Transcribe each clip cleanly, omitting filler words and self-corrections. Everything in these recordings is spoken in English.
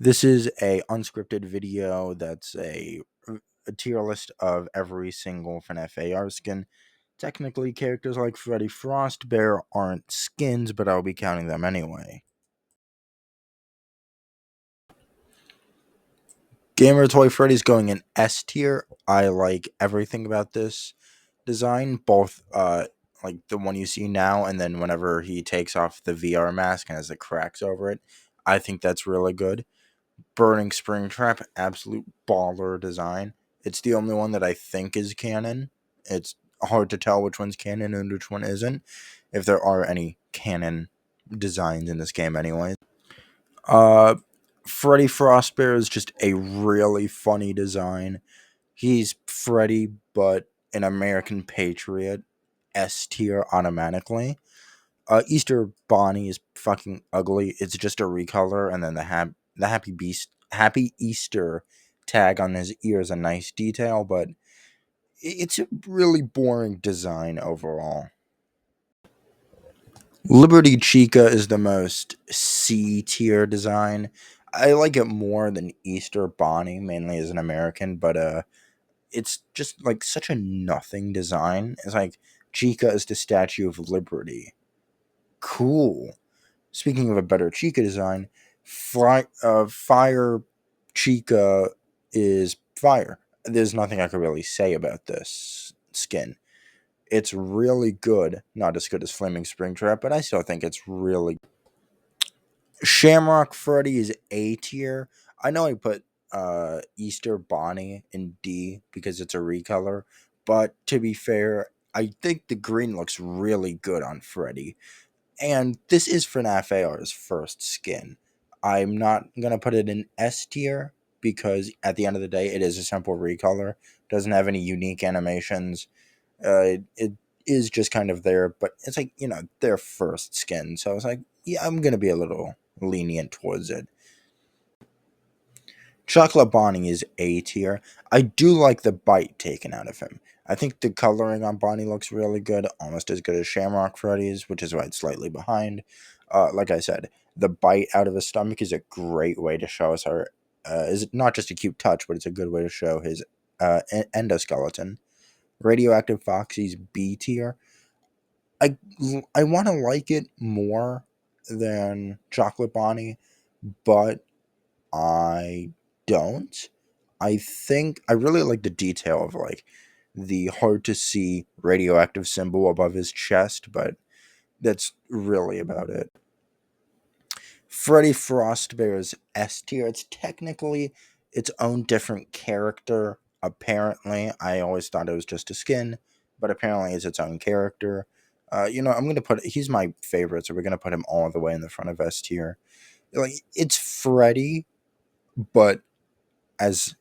This is a unscripted video that's a tier list of every single Fnaf AR skin. Technically, characters like Freddy Frostbear aren't skins, but I'll be counting them anyway. Gamer Toy Freddy's going in S tier. I like everything about this design, both like the one you see now and then whenever he takes off the VR mask and has the cracks over it. I think that's really good. Burning Springtrap, absolute baller design. It's the only one that I think is canon. It's hard to tell which one's canon and which one isn't, if there are any canon designs in this game anyway. Uh, Freddy Frostbear is just a really funny design. He's Freddy, but an American patriot, S tier automatically. Easter Bonnie is fucking ugly. It's just a recolor, and then the Happy Easter tag on his ear is a nice detail, but it's a really boring design overall. Liberty Chica is the most C tier design. I like it more than Easter Bonnie, mainly as an American, but it's just like such a nothing design. It's like Chica is the Statue of Liberty. Cool. Speaking of a better Chica design, Fire Chica is fire. There's nothing I could really say about this skin. It's really good. Not as good as Flaming Springtrap, but I still think it's really. Shamrock Freddy is A tier. I know I put Easter Bonnie in D because it's a recolor, but to be fair, I think the green looks really good on Freddy. And this is Fnaf AR's first skin. I'm not going to put it in S tier because at the end of the day, it is a simple recolor. Doesn't have any unique animations. It is just kind of there, but it's like, their first skin. So it's like, yeah, I'm going to be a little lenient towards it. Chocolate Bonnie is A tier. I do like the bite taken out of him. I think the coloring on Bonnie looks really good, almost as good as Shamrock Freddy's, which is why it's slightly behind. Like I said, the bite out of his stomach is a great way to show us our. Is not just a cute touch, but it's a good way to show his endoskeleton. Radioactive Foxy's B tier. I I want to like it more than Chocolate Bonnie, but I don't. I think I really like the detail of like the hard to see radioactive symbol above his chest, but that's really about it. Freddy Frostbear's S tier. It's technically its own different character. Apparently, I always thought it was just a skin, but apparently it's its own character. I'm gonna put he's my favorite, so we're gonna put him all the way in the front of S tier. Like it's Freddy, but as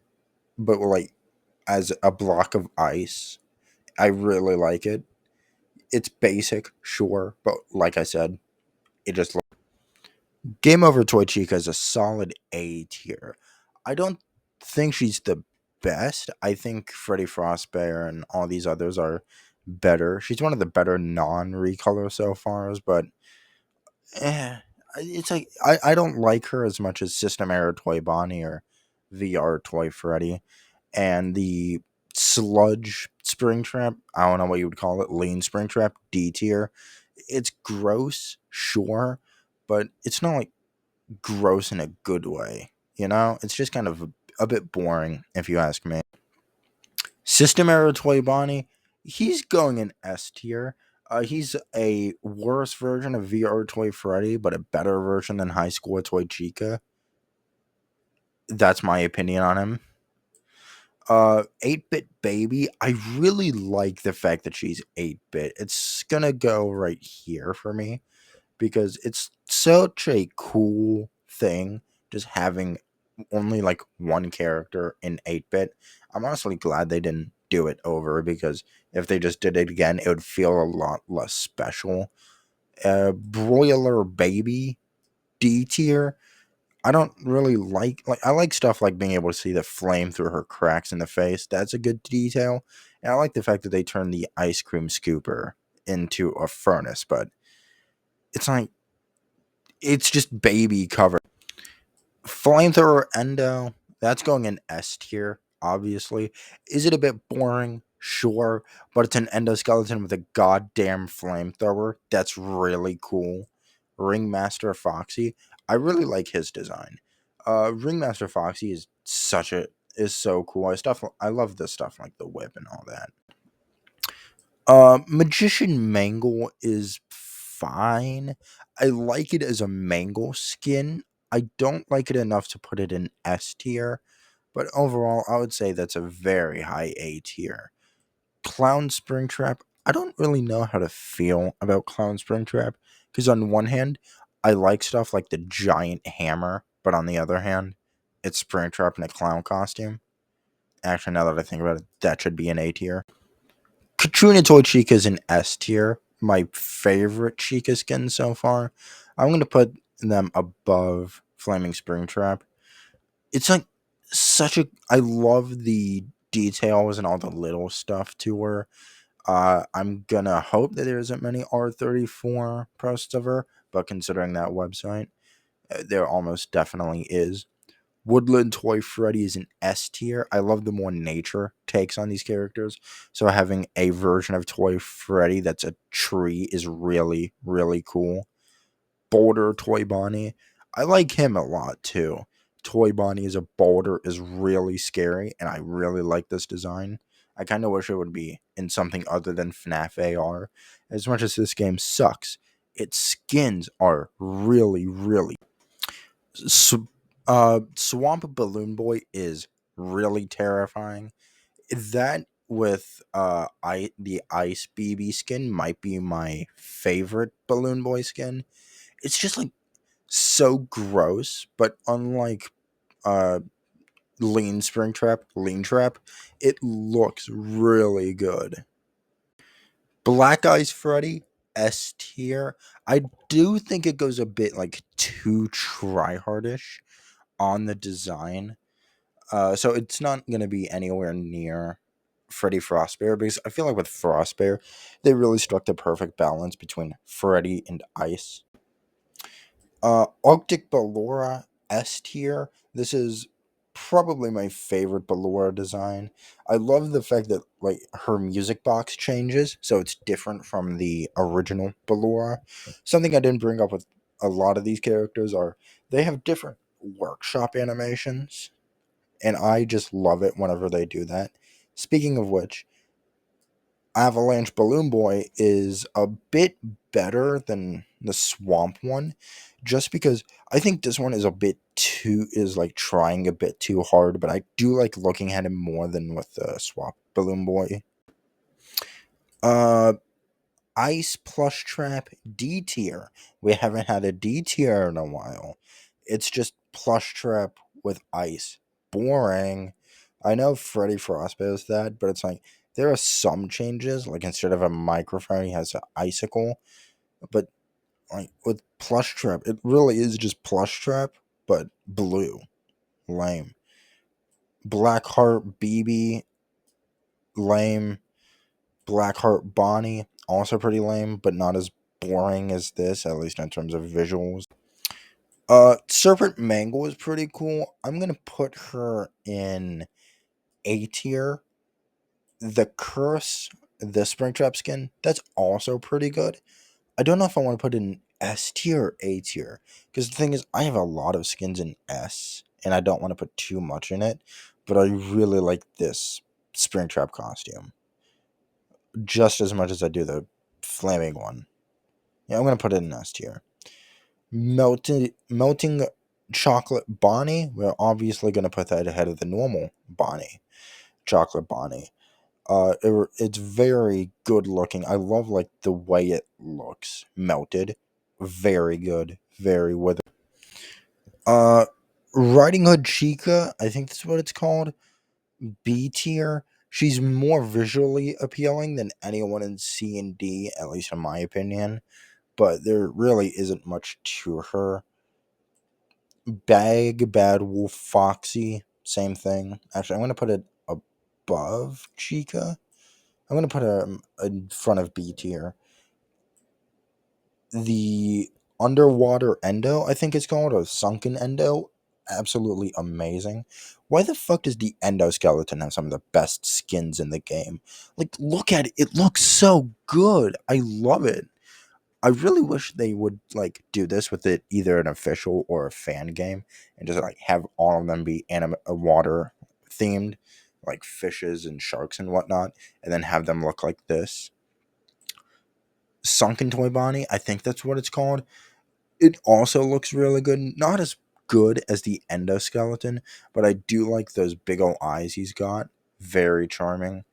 like as a block of ice. I really like it. It's basic, sure, but like I said, it just Game Over Toy Chica is a solid A tier. I don't think she's the best. I think Freddy Frostbear and all these others are better. She's one of the better non-recolor so far, but it's like I don't like her as much as System Error Toy Bonnie or VR Toy Freddy. And the Sludge Springtrap, I don't know what you would call it, Lean Springtrap, D tier. It's gross, sure, but it's not like gross in a good way. It's just kind of a bit boring, if you ask me. System Error Toy Bonnie, he's going in S tier. He's a worse version of VR Toy Freddy, but a better version than High School Toy Chica. That's my opinion on him. 8-bit baby, I really like the fact that she's 8-bit. It's gonna go right here for me because it's such a cool thing just having only like one character in 8-bit. I'm honestly glad they didn't do it over because if they just did it again, it would feel a lot less special. Broiler baby, D tier. I don't really like I like stuff like being able to see the flame through her cracks in the face. That's a good detail. And I like the fact that they turned the ice cream scooper into a furnace, but it's like it's just baby covered. Flamethrower Endo, that's going in S tier, obviously. Is it a bit boring? Sure, but it's an endoskeleton with a goddamn flamethrower. That's really cool. Ringmaster Foxy, I really like his design. Ringmaster Foxy is so cool. I love this stuff like the whip and all that. Magician Mangle is fine. I like it as a Mangle skin. I don't like it enough to put it in S tier, but overall, I would say that's a very high A tier. Clown Springtrap, I don't really know how to feel about Clown Springtrap, because on one hand, I like stuff like the giant hammer, but on the other hand, it's Springtrap in a clown costume. Actually, now that I think about it, that should be an A tier. Katrina Toy Chica is an S tier. My favorite Chica skin so far. I'm gonna put them above Flaming Springtrap. It's like such a. I love the details and all the little stuff to her. I'm gonna hope that there isn't many R34 posts of her, but considering that website, there almost definitely is. Woodland Toy Freddy is an S tier. I love the more nature takes on these characters. So having a version of Toy Freddy that's a tree is really, really cool. Boulder Toy Bonnie. I like him a lot too. Toy Bonnie as a boulder is really scary, and I really like this design. I kind of wish it would be in something other than Fnaf AR. As much as this game sucks, its skins are really, really Swamp Balloon Boy is really terrifying. That with the Ice BB skin might be my favorite Balloon Boy skin. It's just like so gross, but unlike uh Lean Trap, it looks really good. Black Eyes Freddy S tier. I do think it goes a bit like too tryhardish on the design. So it's not going to be anywhere near Freddy Frostbear because I feel like with Frostbear, they really struck the perfect balance between Freddy and Ice. Arctic Ballora S tier. This is probably my favorite Ballora design. I love the fact that like her music box changes, so it's different from the original Ballora. Something I didn't bring up with a lot of these characters are they have different workshop animations, and I just love it whenever they do that. Speaking of which, Avalanche Balloon Boy is a bit better than the Swamp one, just because I think this one is a bit too is like trying a bit too hard, but I do like looking at him more than with the Swamp Balloon Boy. Uh, Ice Plush Trap D tier. We haven't had a D tier in a while. It's just Plush Trap with ice. Boring. I know Freddy Frostbite is that, but it's like there are some changes. Like instead of a microphone, he has an icicle. But like with Plush Trap, it really is just Plush Trap, but blue. Lame. Blackheart BB. Lame. Blackheart Bonnie, also pretty lame, but not as boring as this, at least in terms of visuals. Serpent Mangle is pretty cool. I'm gonna put her in A tier. The Curse, the Springtrap skin, that's also pretty good. I don't know if I want to put it in S tier or A tier, because the thing is, I have a lot of skins in S, and I don't want to put too much in it, but I really like this Springtrap costume just as much as I do the flaming one. Yeah, I'm gonna put it in S tier. Melting chocolate Bonnie. We're obviously gonna put that ahead of the normal Bonnie, chocolate Bonnie. It's very good looking. I love like the way it looks melted. Very good. Very with. Uh, Riding Hood Chica. I think that's what it's called. B tier. She's more visually appealing than anyone in C and D, at least in my opinion. But there really isn't much to her. Bad Wolf Foxy, same thing. Actually, I'm gonna put it above Chica. I'm gonna put her in front of B tier. The underwater Endo, I think it's called, or sunken Endo. absolutely amazing. Why the fuck does the endoskeleton have some of the best skins in the game? Like, look at it. It looks so good. I love it. I really wish they would like do this with it either an official or a fan game and just like have all of them be water themed, like fishes and sharks and whatnot, and then have them look like this. Sunken Toy Bonnie, I think that's what it's called. It also looks really good. Not as good as the endoskeleton, but I do like those big old eyes he's got. Very charming.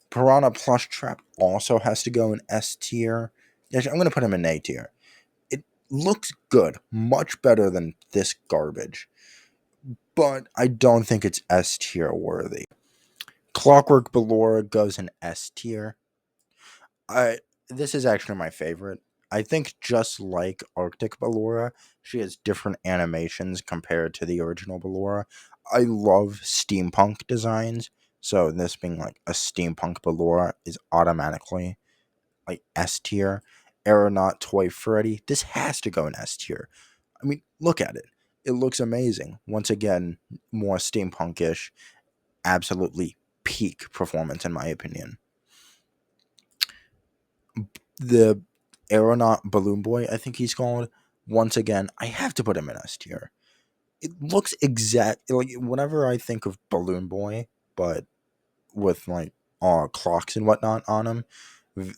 Piranha Plush Trap also has to go in S tier. Actually, I'm going to put him in A tier. It looks good, much better than this garbage, but I don't think it's S tier worthy. Clockwork Ballora goes in S tier. I This is actually my favorite. I think just like Arctic Ballora, she has different animations compared to the original Ballora. I love steampunk designs, so this being like a steampunk Ballora is automatically like S tier. Aeronaut Toy Freddy, this has to go in S tier. I mean, look at it. It looks amazing. Once again, more steampunkish. Absolutely peak performance in my opinion. The Aeronaut Balloon Boy, I think he's called. Once again, I have to put him in S tier. It looks exact like whenever I think of Balloon Boy, but with like clocks and whatnot on him,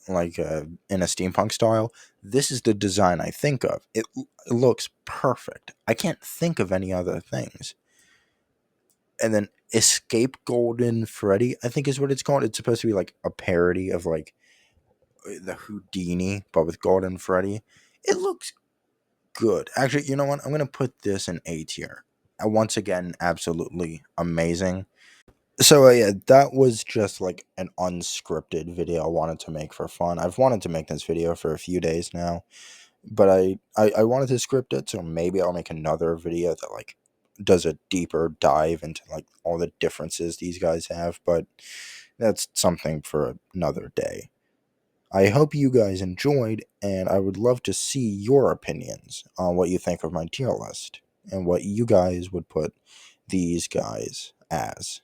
like in a steampunk style. This is the design I think of. It looks perfect. I can't think of any other things. And then Escape Golden Freddy, I think is what it's called. It's supposed to be like a parody of like the Houdini, but with Golden Freddy. It looks good. Actually, you know what? I'm gonna put this in A tier. Once again, absolutely amazing. So yeah, that was just like an unscripted video I wanted to make for fun. I've wanted to make this video for a few days now, but I wanted to script it, so maybe I'll make another video that like does a deeper dive into like all the differences these guys have, but that's something for another day. I hope you guys enjoyed, and I would love to see your opinions on what you think of my tier list and what you guys would put these guys as.